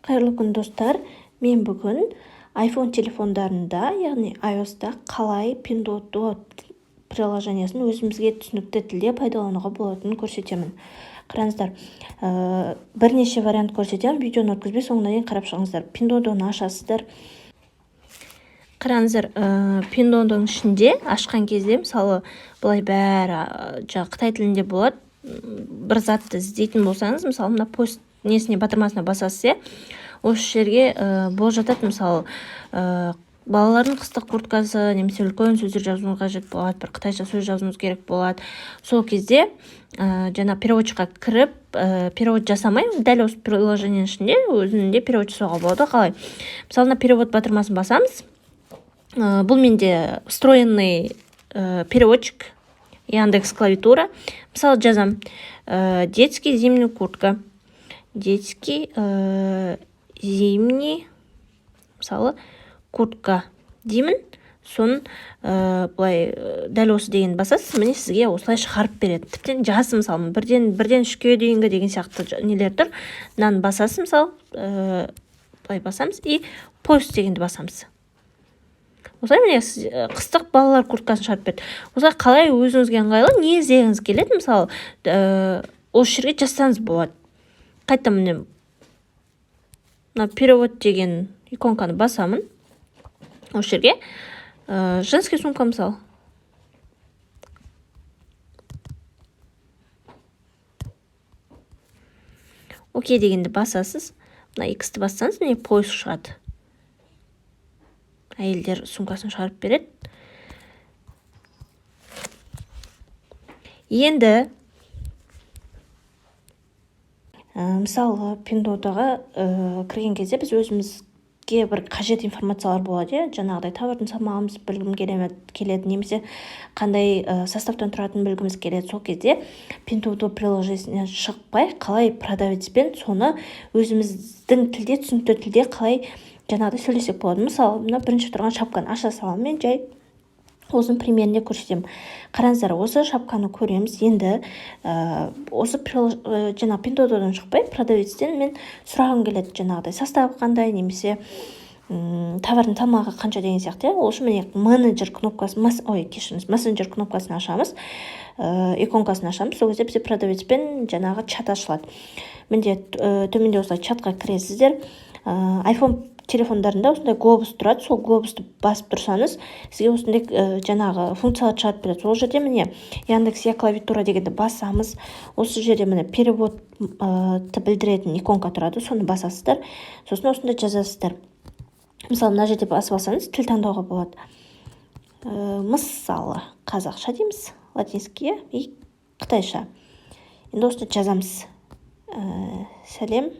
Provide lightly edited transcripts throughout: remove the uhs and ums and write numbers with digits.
Қайырлы күн достар, мен бүгін iPhone телефондарында, яғни iOS-та қалай Pinduoduo приложениясын өзімізге түсінікті тілде пайдалануға болатынын көрсетемін. Қараңыздар, бірнеше вариант көрсетемін, видеоны өткізбей соңына дейін қарап шығыңыздар. Pinduoduoны ашасыздар. Қараңыздар, Pinduoduoның ішінде ашқан кезде, мысалы, былай бәрі Қытай тілінде болады. Бір затты іздейтін болсаңыз, мысалы, мына пост несіне батырмасына басасыз, осы жерге болып жатады, мысалы, балалардың қыстық курткасы немесе үлкен сөздер жазуыңыз қажет болады, бір қытайша сөз жазуыңыз керек болады. Сол кезде жаңа переводчикқа кіріп, перевод жасамай, дәл осы приложенияның ішінде өзінде перевод жасауға болады. Қалай? Мысалы, перевод батырмасын басамыз. Бұл менде встроенный переводчик, Яндекс клавиатура. Мысалы, жазам детский зимний куртка. Детский зимний, мысалы, куртка деймін. Соны былай дәл осы деген басасыз, міне сізге осылай шығарып береді. Тіптен жасы, мысалы, бірден 3-ке дейінгі деген сияқты нелер тұр. Мынаны басасыз, мысалы, былай басамыз и пост дегенді басамыз. Осылай міне қыстық балалар курткасын шығарып берді. Осылай қалай өзіңізге ыңғайлы, не іздегіңіз келеді, мысалы, осы жерге жазсаңыз болады. Қайта міне перевод деген иконканы басамын. Осы жерге женский сумка, мысалы. Окей дегенді басасыз. Мына X-ті бассаңыз, міне поиск шығады. Әйелдер сумкасын шығарып береді. Енді мысалы, Pinduoduoға кірген кезде біз өзімізге бір қажет информациялар болады, жаңағыдай товардың салмағымыз білгім келеді, немесе қандай составтан тұратынын білгіміз келеді. Сол кезде Pinduoduo приложениясынан шықпай, қалай продавецпен соны өзіміздің тілде, түсінікті тілде қалай жаңағыдай сөйлесек болады. Мысалы, мына бірінші тұрған шапканы аша саламын, мен жай осының примерінде көрсетемін. Қараңыздар, осы шапканы көреміз. Енді осы жаңа Pinduoduoдан шықпай, продавецтен мен сұрағым келеді, жаңағыдай составы қандай, немесе товардың салмағы қанша деген сияқты. Ол үшін міне менеджер кнопкасын, мессенджер кнопкасын ашамыз, иконкасын ашамыз. Сол кезде бізде продавецпен жаңағы чат ашылады. Менде төменде осылай чатқа кіресіздер. iPhone телефондарында осындай глобус тұрады. Сол глобусты басып тұрсаңыз, сізге осындай жаңағы функциялар шығарып береді. Сол жерде міне Яндекс клавиатура дегенді басамыз. Осы жерде міне переводты білдіретін иконка тұрады. Соны басасыздар. Сосын осында жазасыздар. Мысалы, мына жерде басып алсаңыз, тіл таңдауға болады. Мысалы, қазақша дейміз, латинский и қытайша. Енді осында жазамыз. Сәлем.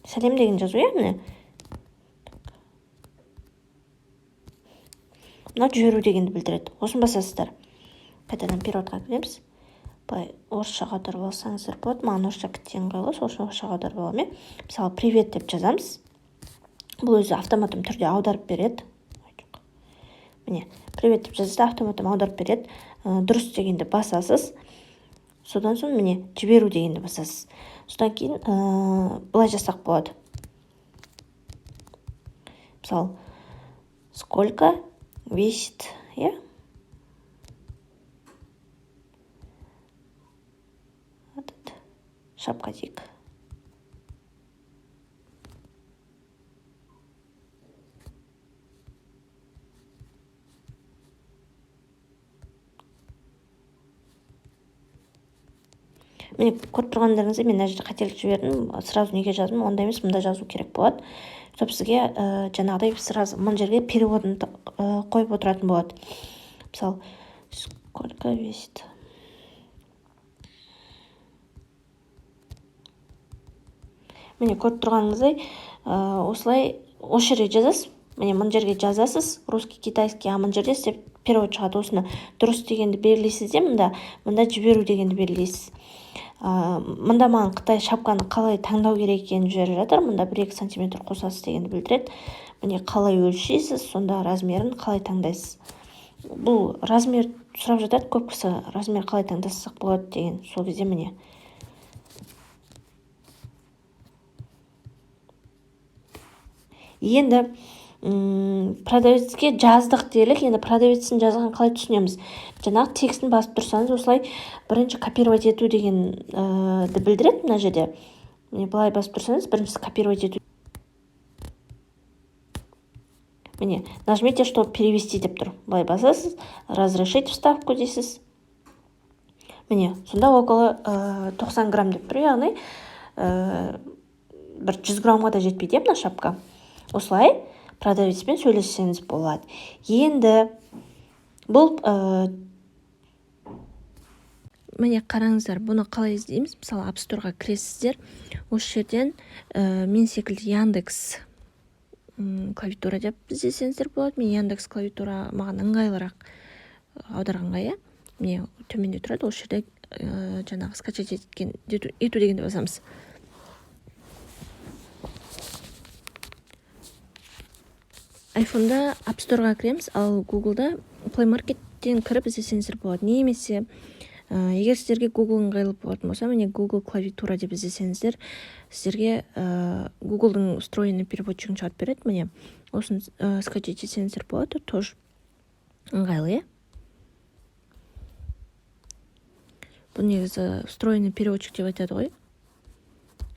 Сәлем деген жазу, міне. Мына жіберу дегенді білдіреді. Осын басасыздар. Қайтадан переводқа кіреміз. Былай орысшаға аударып алсаңыздар болады. Маған орысша кітті ыңғайлы, сол үшін орысшаға аударып аламын. Мысалы, привет деп жазамыз. Бұл өзі автоматом түрде аударып береді. Міне, привет деп жазды, автоматом аударып береді. Дұрыс дегенді басасыз. Содан соң міне жіберу дегенді басасыз. Содан кейін былай жасақ болады. Мысалы, сколько весит, этот шапка дейік. Міне көріп тұрғандарыңызда мен мына жерде қателік жібердім. Сразу неге жаздым, онда емес, мында жазу керек болады. Сол сізге жаңағыдай сразу мына жерге переводын қойып отыратын болады. Мысалы, сколько весит. Міне көріп тұрғаныңыздай осылай осы жерге жазасыз. Міне мына жерге жазасыз, русский, китайский, мына жерде сіз перевод шығады. Осыны дұрыс дегенді белгілейсіз де, мында жіберу дегенді белгілейсіз. Мында маған Қытай шапканы қалай таңдау керек екенін жіберіп жатыр. Мында 1-2 сантиметр қосасыз дегенді білдіреді. Міне қалай өлшейсіз, сонда размерін қалай таңдайсыз. бұл размер сұрап жатады көп кісі, размер қалай таңдасақ болады деген. Сол кезде міне енді продавецке жаздық делік. Енді продавецтің жазған қалай түсінеміз? Жаңағы текстін басып тұрсаңыз, осылай бірінші копировать ету дегенді білдіреді мына жерде. Міне былай басып тұрсаңыз, біріншісі копировать ету. Міне, нажмите, чтобы перевести деп тұр. Былай басасыз, разрешить вставку дейсіз. Міне, сонда около 90 грамм деп тұр, яғни бір 100 граммға да жетпейді мына шапка. Осылай продавецпен сөйлессеңіз болады. Енді бұл міне қараңыздар, бұны қалай іздейміз? Мысалы, App Store-ға кіресіздер. Осы жерден мен секілді Яндекс клавиатура деп іздесеңіздер болады. Мен Яндекс клавиатура маған ыңғайлырақ аударғанға, иә. Міне төменде тұрады. Осы жерде жаңағы скачать ету дегенде басамыз. iPhone-да App Store-ға кіреміз, ал Google-да Play Market-тен кіріп іздесеңіздер болады. Немесе егер сіздерге Google ыңғайлы болатын болса, міне Google клавиатура деп іздесеңіздер, сіздерге Google-дың встроенный переводчигін шығарып береді. Міне осын скачать етсеңіздер болады, тоже ыңғайлы, иә. Бұл негізі встроенный переводчик деп айтады ғой.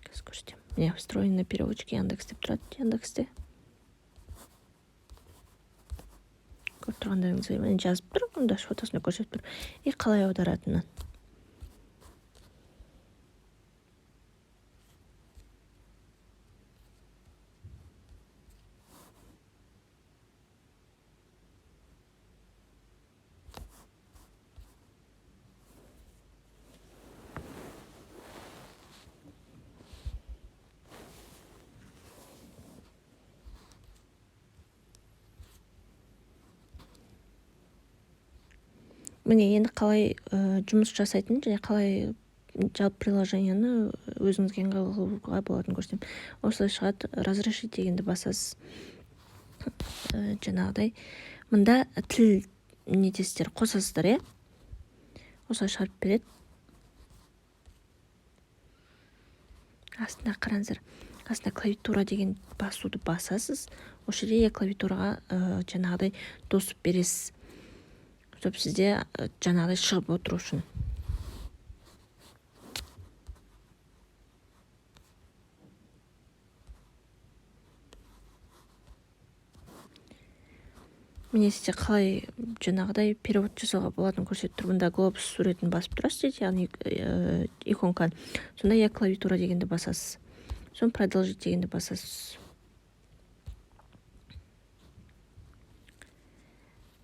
Қазір көрсетем. Міне встроенный переводчик Яндекс деп тұрады, Яндексте. Көріп тұрғандарыңызға мен жазып тұр, онда фотосында көрсетіп тұр. И қалай аударатынын. Міне енді қалай жұмыс жасайтын және қалай жалпы приложениені өзіңізге ыңғайлы болатын көрсетем. Осылай шығады, разрешить дегенді басасыз. Жаңағыдай мында тіл нетесіздер, қосасыздар, иә. Осылай шығарып береді. Астында қараңыздар. Астында клавиатура деген басуды басасыз. Осы жерде клавиатураға жаңағыдай доступ бересіз. Щоб сізде жаңағыдай шығып отыру үшін. Міне сізде қалай жаңағыдай перевод жасауға болатын көрсетіп тұр. Бұнда глобус суретін басып тұрасыз, яғни иконкан. Сонда я клавиатура дегенді басасыз. Сон продолжить дегенді басасыз.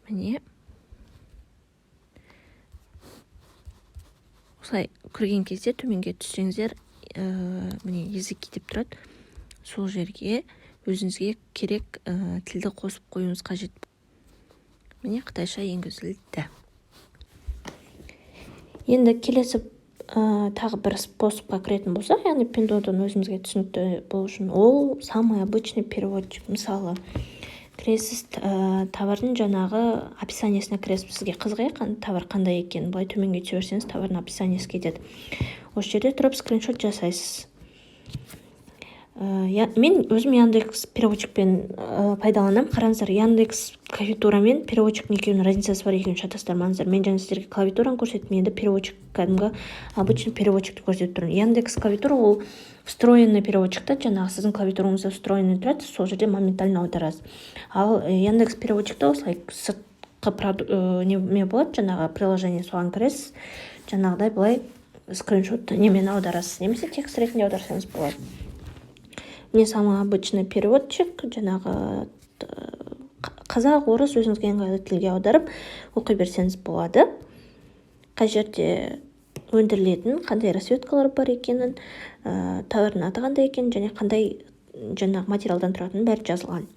Міне осылай кірген кезде төменге түссеңіздер, міне языки деп тұрады. Сол жерге өзіңізге керек тілді қосып қоюыңыз қажет. Міне қытайша енгізілді. Енді келесі тағы бір способқа кіретін болсақ, яғни Pinduodu'ны өзімізге түсінікті болу үшін, ол самый обычный переводчик. Мысалы, кіресіз товардың жаңағы описаниесіне кіресіз. Сізге қызық, товар қандай екен. Былай төменге түсе берсеңіз, товардың описаниесі кетеді. Осы жерде тұрып скриншот жасайсыз. Мен өзім Яндекс переводчикпен пайдаланам. Қараңыздар, Яндекс клавиатура мен переводчик екеуінің разницасы бар екенін шатастырмаңыздар. Мен жаңа сіздерге клавиатураны көрсеттім, енді переводчик кәдімгі обычный переводчикті көрсетіп тұрмын. Яндекс клавиатура ол встроенный переводчикті, жаңағы сіздің клавиатураңызда встроенный тұрады, сол жерде моментально аударасыз. Ал Яндекс переводчикті осылай сыртқы неме болады, жаңағы приложение соған кіресіз, жаңағыдай былай скриншотты немен аударасыз, немесе текст ретінде аударсаңыз болады. Мне самый обычный переводчик, жаңағы қазақ, орыс өзіңізге ыңғайлы тілге аударып оқи берсеңіз болады. Қай жерде өндірілетін, қандай расцветкалар бар екенін, товардың аты қандай екенін және қандай жаңағы материалдан тұратынын бәрі жазылған.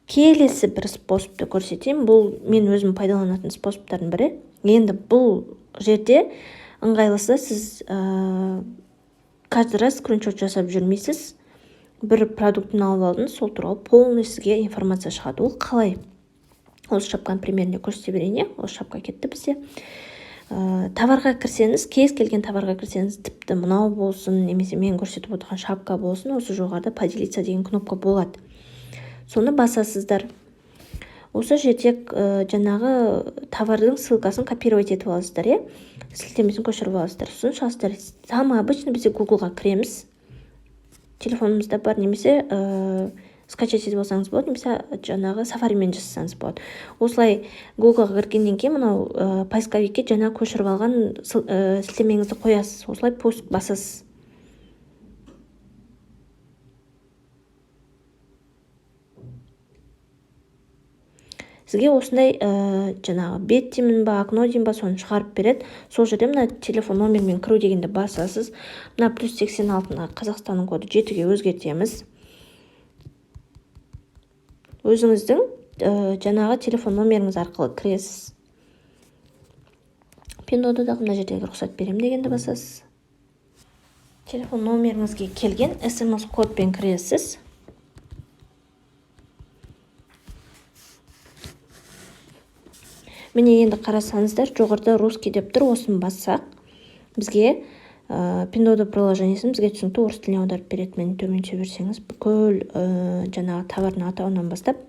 Келесі бір способты көрсетейін. Бұл мен өзім пайдаланатын способтардың бірі. Енді бұл жерде ыңғайлысы сіз каждый раз скриншот жасап жүрмейсіз. Бір продуктын алып алдыңыз, сол туралы полный сізге информация шығады. Ол қалай? осы шапканың примеріне көрсете берейін. Осы шапка кетті бізде. Товарға кірсеңіз, кез келген товарға кірсеңіз, тіпті мынау болсын, немесе мен көрсетіп отырған шапка болсын, осы жоғарыда поделиться деген кнопка болады. Соны басасыздар. Осы жерде жаңағы товардың ссылкасын копировать етіп аласыздар, сілтемесін көшіріп аласыздар. Сосын шығасыздар. Самый обычно бізде Google-ға кіреміз. Телефонымызда бар, немесе скачать етіп алсаңыз болады, немесе жаңағы сафаримен жасасаңыз болады. Осылай Google-ға кіргеннен кейін мынау поисковикке жаңа көшіріп алған сілтемеңізді қоясыз. Осылай поиск басасыз. Сізге осындай жаңағы бет деймін ба, окно деймін ба, соны шығарып береді. Сол жерде мына телефон номермен кіру дегенде басасыз. Мына +86-ны Қазақстанның коды 7-ге өзгертеміз. Өзіңіздің жаңағы телефон номеріңіз арқылы кіресіз. Пиндодадағы мына жердегі рұқсат берем дегенді басасыз. Телефон номеріңізге келген SMS кодпен кіресіз. Міне енді қарасаңыздар, жоғарыда русский деп тұр. Осыны бассақ, бізге Пиндода приложениесін бізге түсінікті орыс тіліне аударып береді. Мені төменше берсеңіз, бүкіл жаңағы товардың атауынан бастап,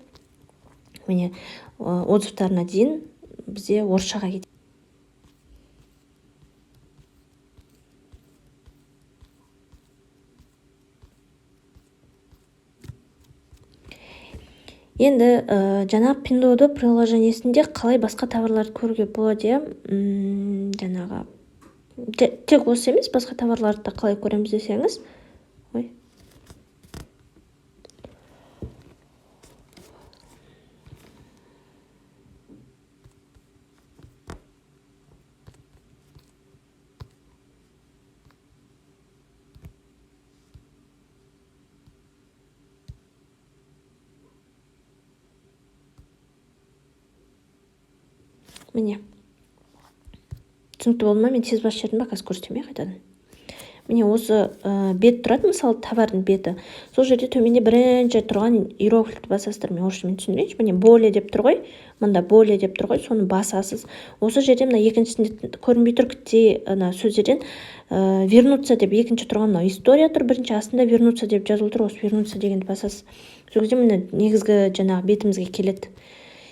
міне отзывтарына дейін бізде орысшаға кетеді. Енді жаңағы Пиндода приложениесінде қалай басқа товарларды көруге болады, жаңағы тек осы емес, басқа товарларды да қалай көреміз десеңіз, міне түсінікті болды ма? Мен тез басып жібердім ба? Қазір көрсетемін қайтадан. Міне осы бет тұрады, мысалы товардың беті. Сол жерде төменде бірінші тұрған иероглифті басасыздар. Мен орысшамен түсіндірейінші. Міне более деп тұр ғой, мында более деп тұр ғой, соны басасыз. Осы жерде мына екіншісінде көрінбей тұр, ана сөздерден вернуться деп екінші тұрған мына история тұр, бірінші астында вернуться деп жазылып тұр. Осы вернуться дегенді басасыз. Сол кезде міне негізгі жаңағы бетімізге келеді.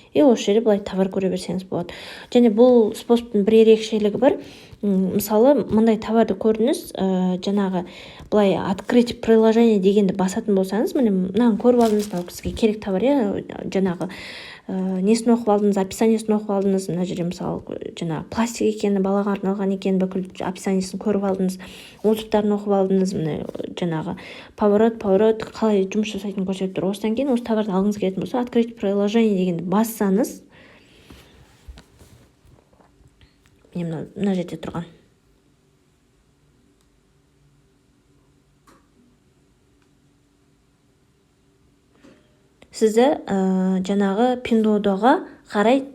Осы жерде былай товар көре берсеңіз болады. Және бұл способтың бір ерекшелігі бар. Мысалы, мындай товарды көрдіңіз, жаңағы былай открыть приложение дегенді басатын болсаңыз, міне мынаны көріп алдыңыз, сізге керек товар, жаңағы несін оқып алдыңыз, описаниесін оқып алдыңыз. Мына жерде мысалы жаңағы пластик екені, балаға арналған екені бүкіл описаниесін көріп алдыңыз, отзывтарын оқып алдыңыз. Міне жаңағы поворот қалай жұмыс жасайтынын көрсетіп тұр. Осыдан кейін осы товарды алғыңыз келетін болса, открыть приложение дегенді бассаңыз, мына жерде тұрған сізді жаңағы Пиндодаға қарай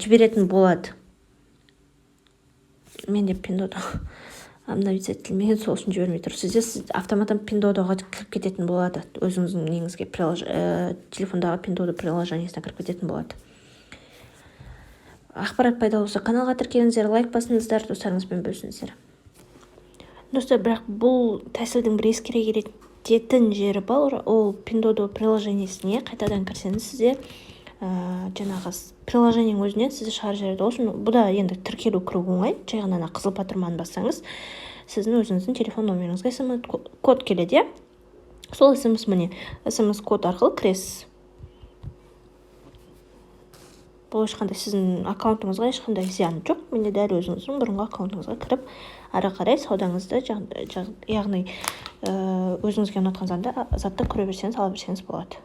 жіберетін болады. Мен деп Пиндода обновитель сол үшін жібермей тұр. Сізде автоматтан Пиндодаға кіріп кететін болады. Өзіңіздің неңізге телефондағы Пиндода приложениесіне кіріп кететін болады. Ақпарат пайдалы болса, каналға тіркеліңіздер, лайк басыңыздар, достарыңызбен бөлісіңіздер. Достар, бірақ бұл тәсілдің бір ескере кететін жері бар, ол Пиндода приложениесіне қайтадан кірсеңіз, сізде жаңағы приложенияның өзінен сізді шығарып жібереді. Бұда енді тіркелу кіру оңай, жай ғана қызыл батырманы бассаңыз, сіздің өзіңіздің телефон номеріңізге SMS код келеді. Сол SMS код арқылы кіресіз. Бұл ешқандай сіздің аккаунтыңызға ешқандай зияны жоқ. Менде дәл өзіңіздің бұрынғы аккаунтыңызға кіріп, ары қарай саудаңызды, яғни өзіңізге ұнатқан затты көре берсеңіз, ала берсеңіз болады.